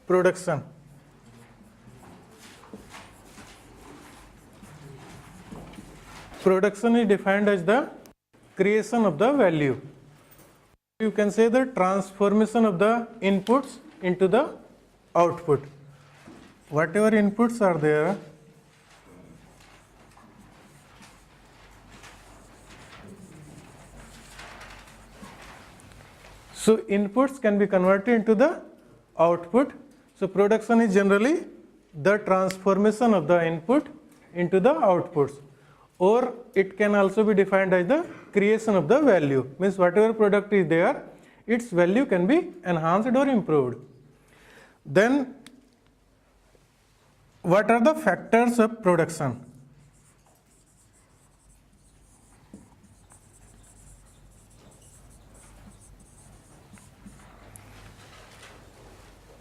production. Production is defined as the creation of the value. You can say the transformation of the inputs into the output. Whatever inputs are there, so inputs can be converted into the output. So production is generally the transformation of the input into the outputs, or it can also be defined as the creation of the value. Means whatever product is there, its value can be enhanced or improved. Then what are the factors of production?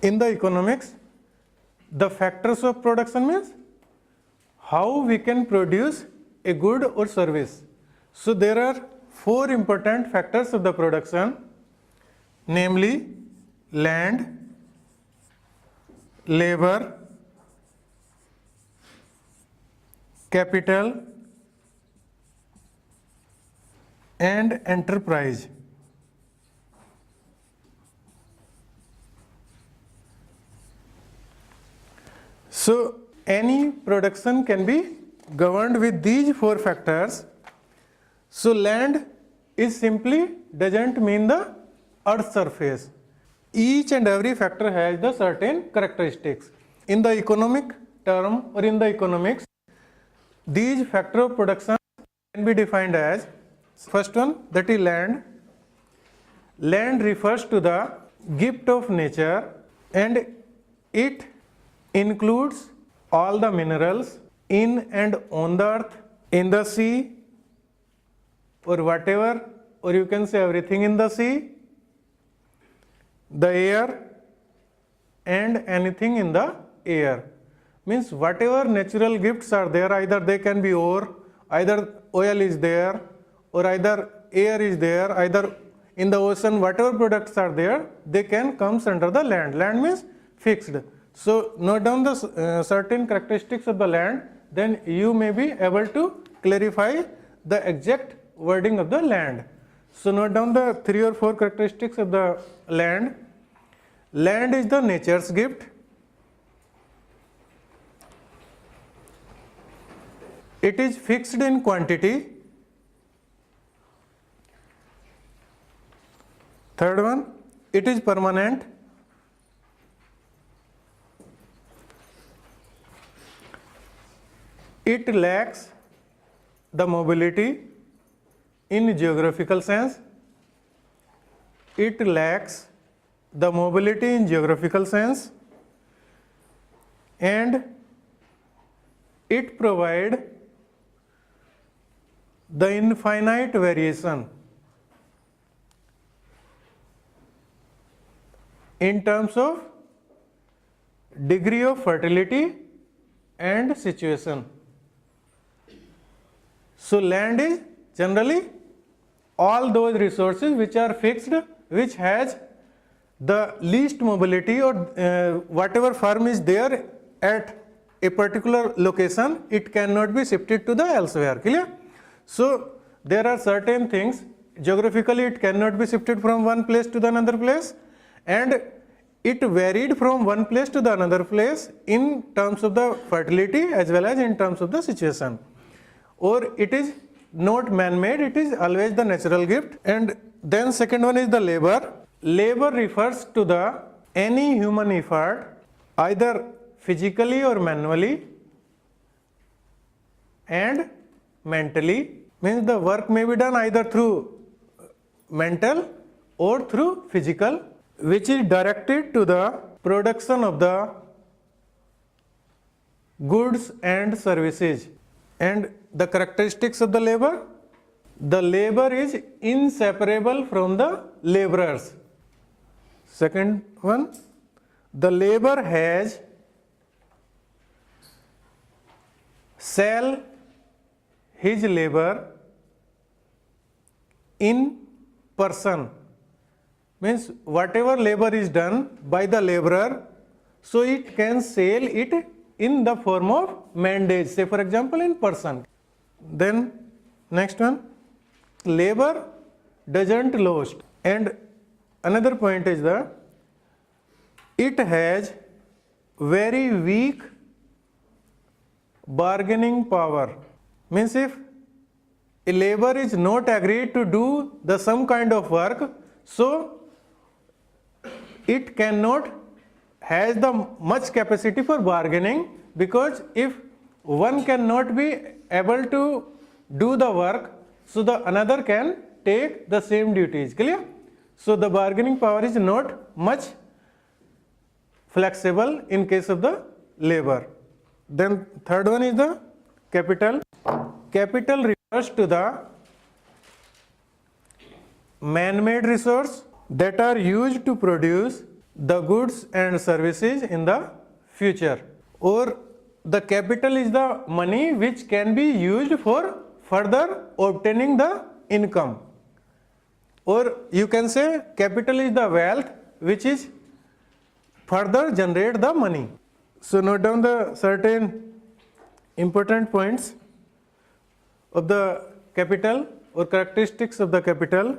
In the economics, the factors of production means how we can produce a good or service. So there are 4 important factors of the production, namely land, labor, capital, and enterprise. So any production can be governed with these 4 factors. So land is simply doesn't mean the earth surface. Each and every factor has the certain characteristics. In the economic term or in the economics, these factors of production can be defined as, first one, that is land. Land refers to the gift of nature, and it includes all the minerals in and on the earth, in the sea, or whatever, or you can say everything in the sea, the air, and anything in the air. Means whatever natural gifts are there, either they can be ore, either oil is there, or either air is there, either in the ocean, whatever products are there, they can come under the land. Land means fixed. So note down the certain characteristics of the land, then you may be able to clarify the exact wording of the land. So note down the 3 or 4 characteristics of the land. Land is the nature's gift. It is fixed in quantity. Third one, it is permanent. It lacks the mobility in geographical sense. It lacks the mobility in geographical sense, and it provides the infinite variation in terms of degree of fertility and situation. So land is generally all those resources which are fixed, which has the least mobility, or whatever firm is there at a particular location, it cannot be shifted to the elsewhere. Clear? So there are certain things, geographically it cannot be shifted from one place to the another place, and it varied from one place to the another place in terms of the fertility as well as in terms of the situation. Or it is not man-made, it is always the natural gift. And then second one is the labor. Labor refers to the any human effort, either physically or manually and mentally. Means the work may be done either through mental or through physical, which is directed to the production of the goods and services. And the characteristics of the labor is inseparable from the laborers. Second one, the labor has sell his labor in person. Means whatever labor is done by the laborer, so it can sell it in the form of mandate, say for example in person. Then next one, labor doesn't lose. And another point is that it has very weak bargaining power. Means if a labor is not agreed to do the some kind of work, so it cannot has the much capacity for bargaining, because if one cannot be able to do the work, so the another can take the same duties. Clear? So the bargaining power is not much flexible in case of the labor. Then third one is the capital. Capital refers to the man-made resource that are used to produce the goods and services in the future, or the capital is the money which can be used for further obtaining the income, or you can say capital is the wealth which is further generate the money. So note down the certain important points of the capital or characteristics of the capital.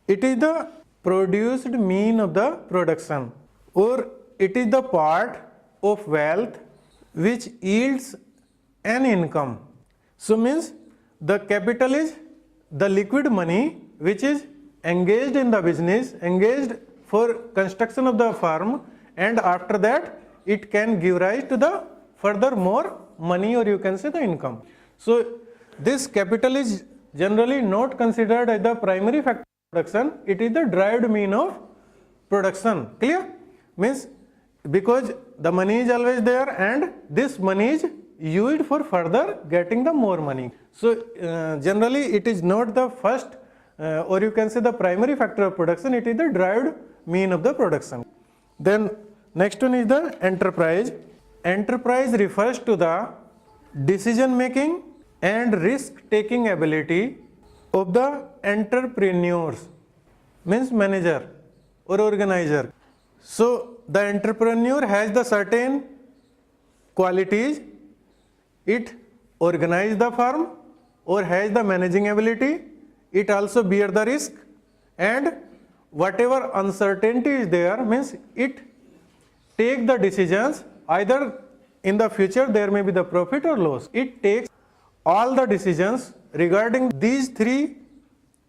It is the produced mean of the production, or it is the part of wealth which yields an income. So means the capital is the liquid money which is engaged in the business, engaged for construction of the firm, and after that it can give rise to the further more money, or you can say the income. So this capital is generally not considered as the primary factor of production, it is the derived mean of production. Clear? Means because the money is always there and this money is used for further getting the more money. So generally it is not the first or you can say the primary factor of production, it is the derived mean of the production. Then next one is the enterprise. Enterprise refers to the decision making and risk taking ability of the entrepreneurs, means manager or organizer. So the entrepreneur has the certain qualities, it organize the firm or has the managing ability, it also bear the risk, and whatever uncertainty is there, means it take the decisions, either in the future there may be the profit or loss. It takes all the decisions regarding these three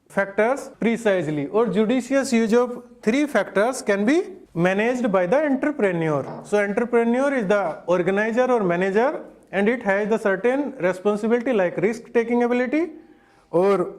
factors precisely, or judicious use of three factors can be managed by the entrepreneur. So entrepreneur is the organizer or manager, and it has the certain responsibility like risk taking ability or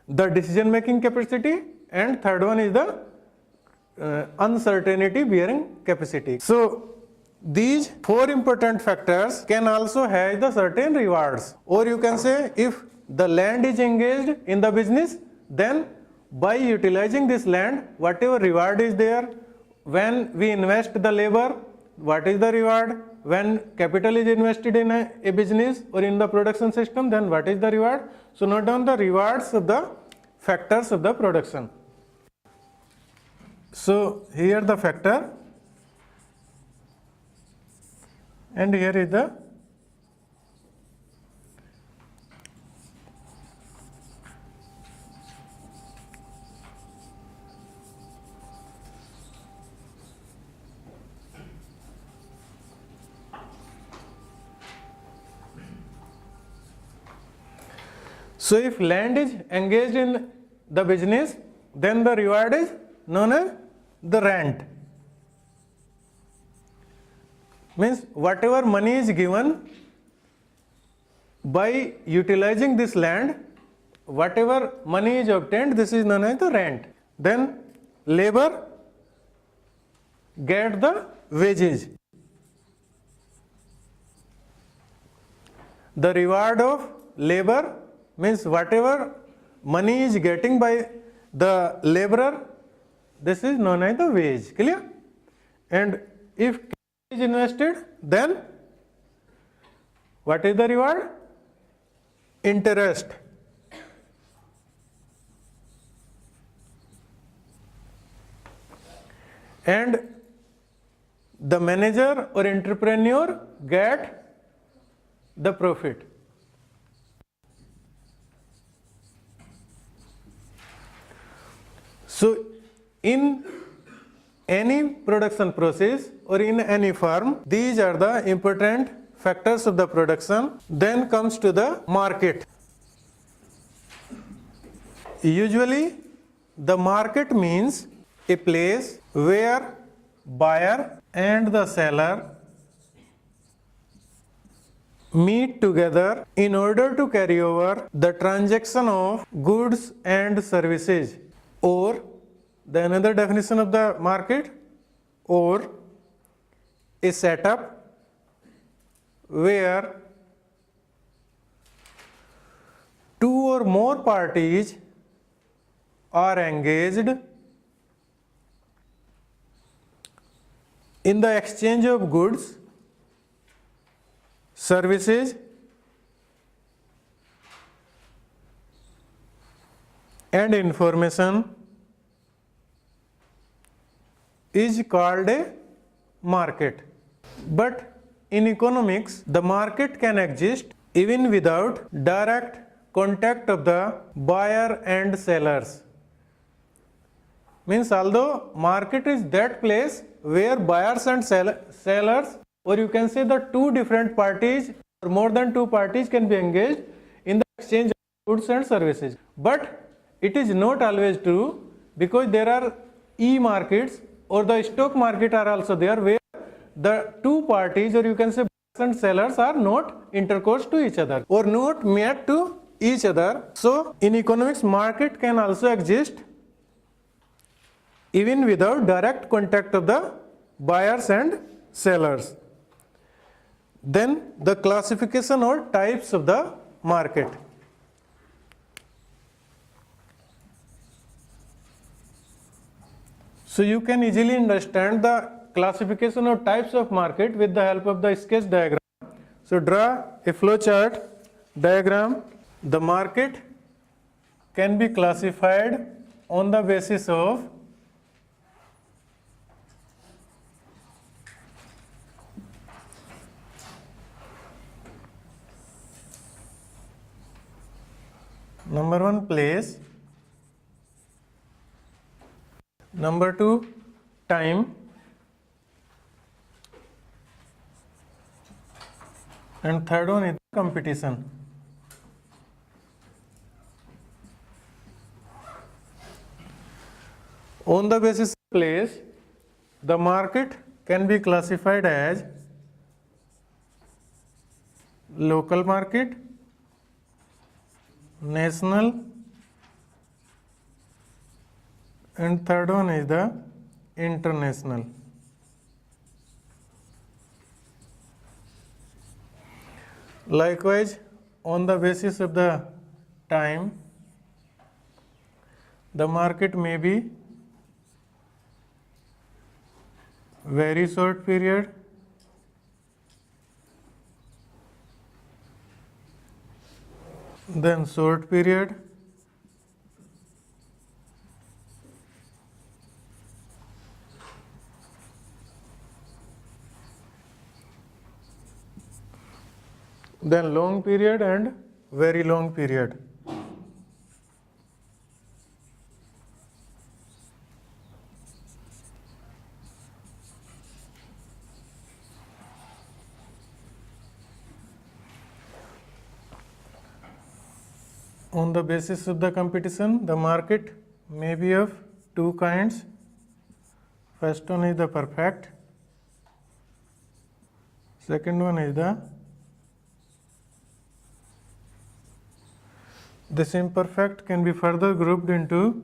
the decision making capacity, and third one is the uncertainty bearing capacity. So these four important factors can also have the certain rewards, or you can say if the land is engaged in the business, then by utilizing this land, whatever reward is there, when we invest the labor, what is the reward? When capital is invested in a business or in the production system, then what is the reward? So note down the rewards of the factors of the production. So here the factor, and here is the so if land is engaged in the business, then the reward is known as the rent. Means whatever money is given by utilizing this land, whatever money is obtained, this is known as the rent. Then labor get the wages. The reward of labor means whatever money is getting by the laborer, this is known as the wage. Clear? And if is invested, then what is the reward? Interest. And the manager or entrepreneur get the profit. So in any production process or in any firm, these are the important factors of the production. Then comes to the market. Usually the market means a place where buyer and the seller meet together in order to carry over the transaction of goods and services. Or the another definition of the market, or a setup where two or more parties are engaged in the exchange of goods, services, and information is called a market. But in economics, the market can exist even without direct contact of the buyer and sellers. Means although market is that place where buyers and sellers, or you can say the two different parties or more than two parties can be engaged in the exchange of goods and services. But it is not always true, because there are e-markets or the stock market are also there where the two parties, or you can say buyers and sellers, are not intercourse to each other or not met to each other. So in economics, market can also exist even without direct contact of the buyers and sellers. Then the classification or types of the market. So you can easily understand the classification or types of market with the help of the sketch diagram. So draw a flow chart diagram. The market can be classified on the basis of number one, place. Number two, time. And third one is competition. On the basis of place, the market can be classified as local market, national, and third one is the international. Likewise, on the basis of the time, the market may be very short period, then short period, then long period and very long period. On the basis of the competition, the market may be of two kinds. First one is the perfect. Second one is this imperfect can be further grouped into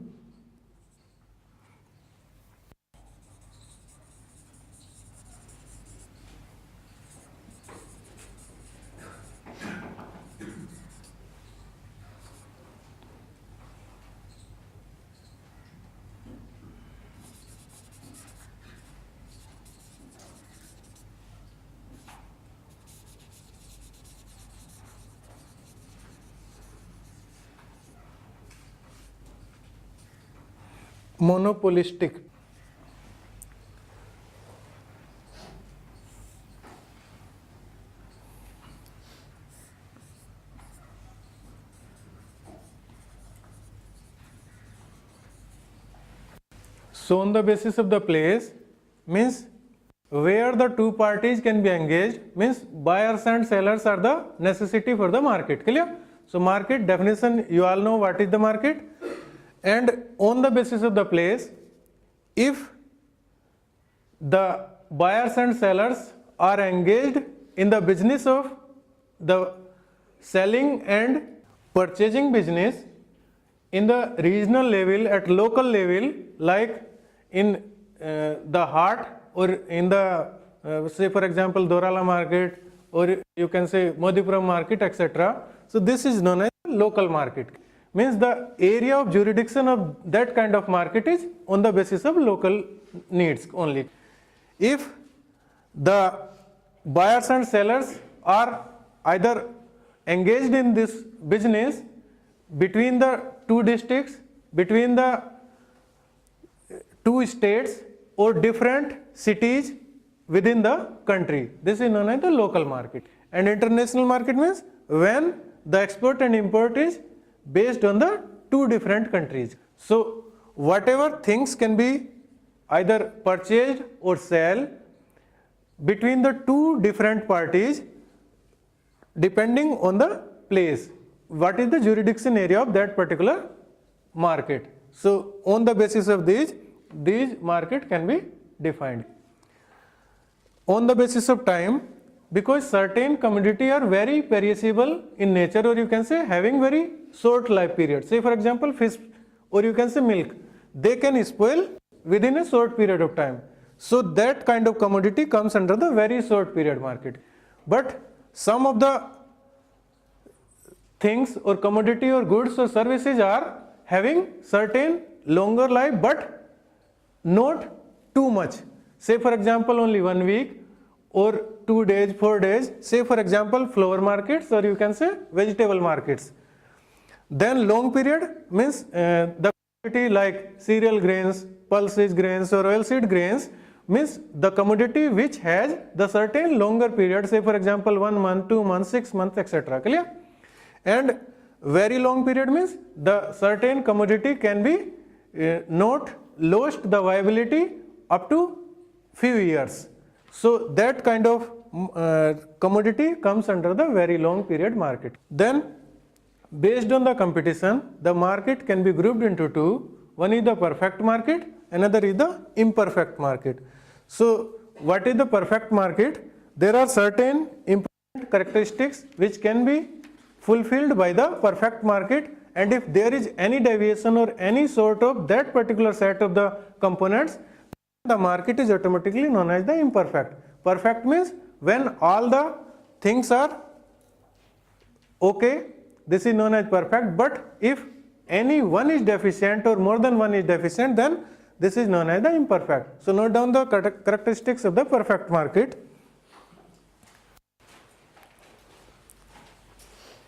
monopolistic. So on the basis of the place means where the two parties can be engaged, means buyers and sellers are the necessity for the market. Clear? So market definition, you all know what is the market. And on the basis of the place, if the buyers and sellers are engaged in the business of the selling and purchasing business in the regional level, at local level, like in the heart or in the say for example Dorala market, or you can say Modipuram market, etc. So this is known as local market. Means the area of jurisdiction of that kind of market is on the basis of local needs only. If the buyers and sellers are either engaged in this business between the two districts, between the two states or different cities within the country, this is known as the local market. And international market means when the export and import is based on the two different countries. So whatever things can be either purchased or sell between the two different parties depending on the place, what is the jurisdiction area of that particular market. So on the basis of these market can be defined. On the basis of time, because certain commodity are very perishable in nature, or you can say having very short life period. Say for example fish, or you can say milk, they can spoil within a short period of time. So that kind of commodity comes under the very short period market. But some of the things or commodity or goods or services are having certain longer life but not too much. Say for example only 1 week or 2 days, 4 days, say for example flower markets, or you can say vegetable markets. Then long period means the commodity like cereal grains, pulses grains or oilseed grains, means the commodity which has the certain longer period, say for example 1 month, 2 months, 6 months, etc. Clear? And very long period means the certain commodity can be not lost the viability up to few years. So that kind of commodity comes under the very long period market. Then based on the competition, the market can be grouped into two. One is the perfect market, another is the imperfect market. So what is the perfect market? There are certain important characteristics which can be fulfilled by the perfect market, and if there is any deviation or any sort of that particular set of the components, the market is automatically known as the imperfect. Perfect means when all the things are okay, this is known as perfect, but if any one is deficient or more than one is deficient, then this is known as the imperfect. So note down the characteristics of the perfect market.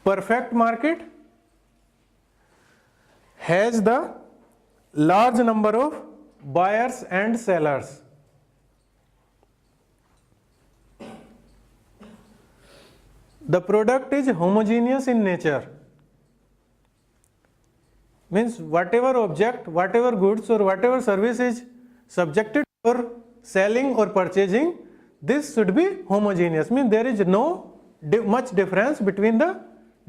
Perfect market has the large number of buyers and sellers. The product is homogeneous in nature. Means whatever object, whatever goods or whatever service is subjected for selling or purchasing, this should be homogeneous. Means there is no much difference between the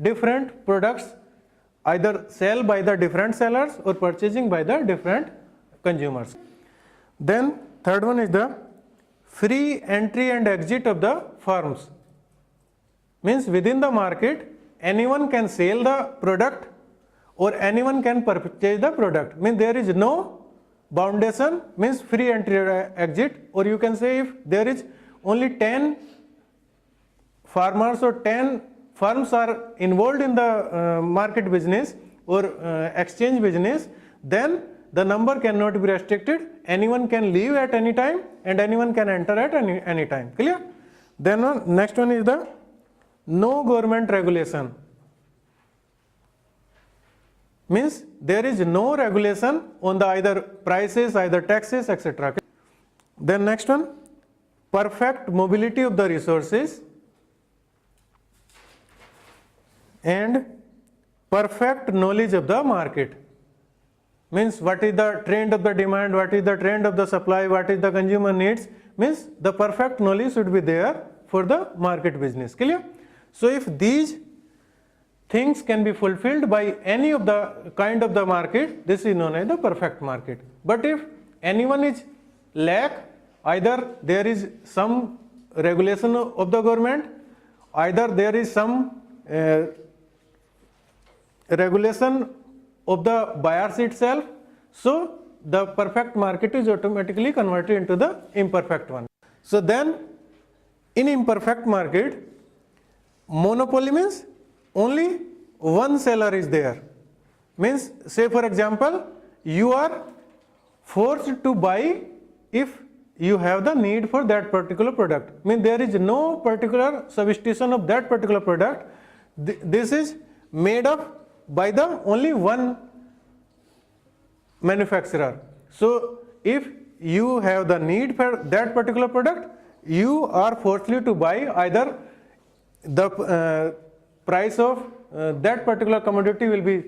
different products, either sell by the different sellers or purchasing by the different consumers. Then third one is the free entry and exit of the firms. Means within the market anyone can sell the product or anyone can purchase the product. Means there is no boundation, means free entry or exit, or you can say if there is only 10 farmers or 10 firms are involved in the market business or exchange business, then the number cannot be restricted. Anyone can leave at any time and anyone can enter at any time. Clear? Then next one is the no government regulation. Means there is no regulation on the either prices, either taxes, etc. Then next one, perfect mobility of the resources and perfect knowledge of the market. means what is the trend of the demand, what is the trend of the supply, what is the consumer needs, means the perfect knowledge should be there for the market business. Clear? So if these things can be fulfilled by any of the kind of the market, this is known as the perfect market. But if anyone is lack, either there is some regulation of the government, either there is some regulation of the buyers itself, so the perfect market is automatically converted into the imperfect one. So then in imperfect market, monopoly means only one seller is there. Means, say for example, you are forced to buy if you have the need for that particular product. Means there is no particular substitution of that particular product. This is made up by the only one manufacturer. So if you have the need for that particular product, you are forced to buy, either the price of that particular commodity will be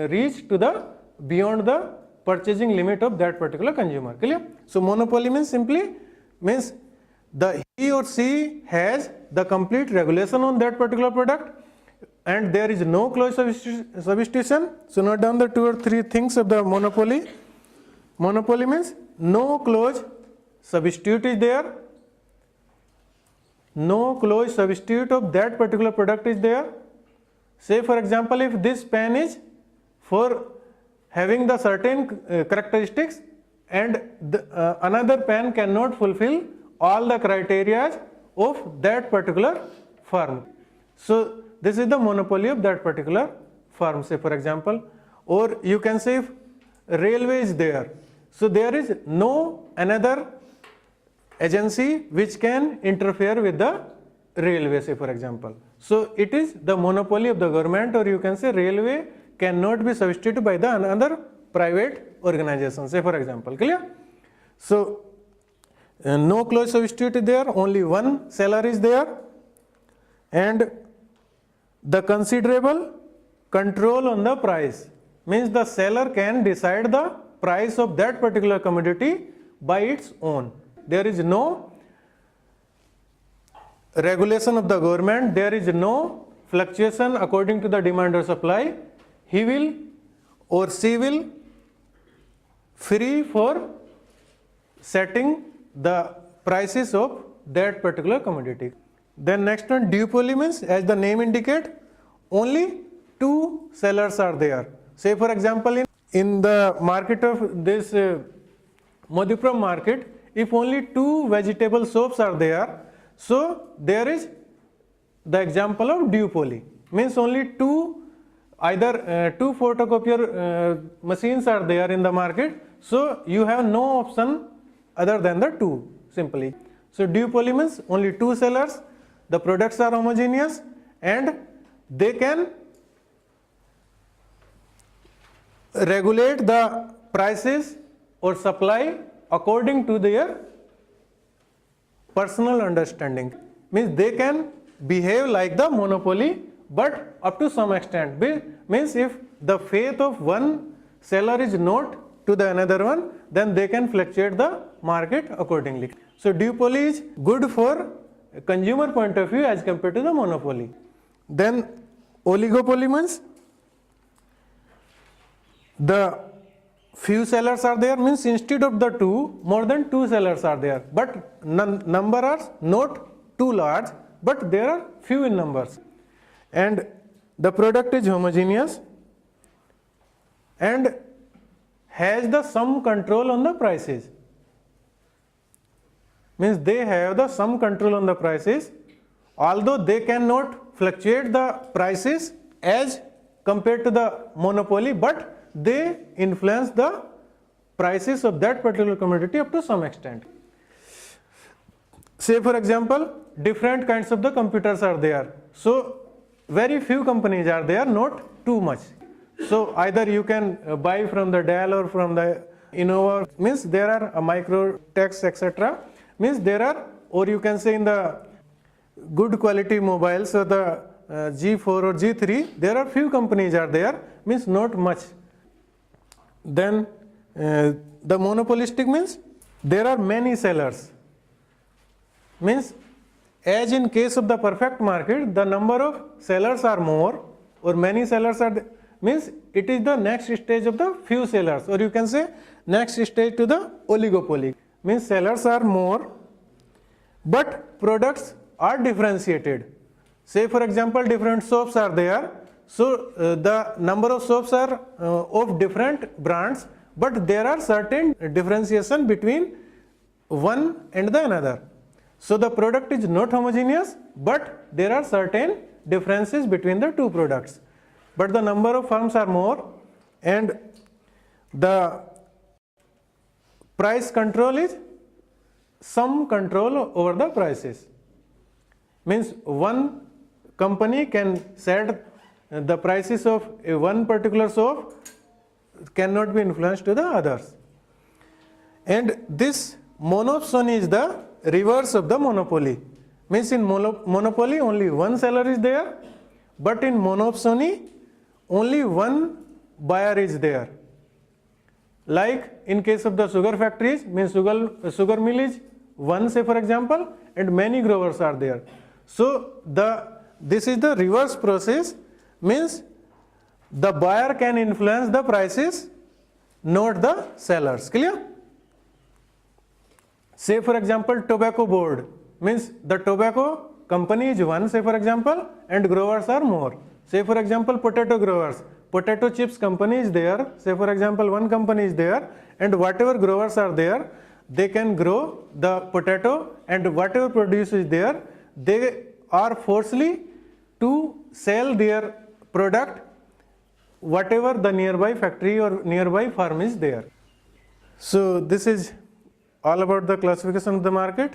reached to the beyond the purchasing limit of that particular consumer. Clear? So monopoly means simply means the he or she has the complete regulation on that particular product and there is no clause substitution. So note down the 2 or 3 things of the monopoly. Monopoly means no clause substitute is there, no clause substitute of that particular product is there. Say for example, if this pen is for having the certain characteristics and another pen cannot fulfill all the criteria of that particular firm. So this is the monopoly of that particular firm, say for example. Or you can say if railway is there, so there is no another agency which can interfere with the railway, say for example. So it is the monopoly of the government, or you can say railway cannot be substituted by the another private organization, say for example. Clear? So no clause substitute is there, only one seller is there, and the considerable control on the price means the seller can decide the price of that particular commodity by its own. There is no regulation of the government, there is no fluctuation according to the demand or supply. He will or she will free for setting the prices of that particular commodity. Then next one, duopoly means, as the name indicate, only two sellers are there. Say for example, in the market of this Madhupram market, if only two vegetable shops are there, so there is the example of duopoly. Means only two, either two photocopier machines are there in the market, so you have no option other than the two, simply. So duopoly means only two sellers, the products are homogeneous and they can regulate the prices or supply according to their personal understanding. Means they can behave like the monopoly, but up to some extent. Means if the faith of one seller is not to the another one, then they can fluctuate the market accordingly. So duopoly is good for consumer point of view as compared to the monopoly. Then oligopoly means the few sellers are there, means instead of the two, more than two sellers are there, but number are not too large, but there are few in numbers, and the product is homogeneous and has the some control on the prices. Means they have the some control on the prices, although they cannot fluctuate the prices as compared to the monopoly, but they influence the prices of that particular commodity up to some extent. Say for example, different kinds of the computers are there, so very few companies are there, not too much. So either you can buy from the Dell or from the Innova, means there are a Microtex, etc. Means there are, or you can say in the good quality mobiles, so the G4 or G3, there are few companies are there, means not much. Then the monopolistic means there are many sellers. Means as in case of the perfect market, the number of sellers are more or many sellers are means it is the next stage of the few sellers, or you can say next stage to the oligopoly. Means sellers are more but products are differentiated. Say for example different soaps are there, so the number of soaps are of different brands, but there are certain differentiation between one and the another. So the product is not homogeneous, but there are certain differences between the two products. But the number of firms are more and the price control is some control over the prices. Means one company can set the prices of one particular soap cannot be influenced to the others. And this monopsony is the reverse of the monopoly. Means in monopoly only one seller is there, but in monopsony only one buyer is there. Like in case of the sugar factories, means sugar mill is one, say for example, and many growers are there. So this is the reverse process, means the buyer can influence the prices, not the sellers. Clear? Say for example tobacco board, means the tobacco company is one, say for example, and growers are more. Say for example potato growers, potato chips company is there, say for example one company is there, and whatever growers are there, they can grow the potato, and whatever produce is there, they are forcefully to sell their product whatever the nearby factory or nearby farm is there. So this is all about the classification of the market.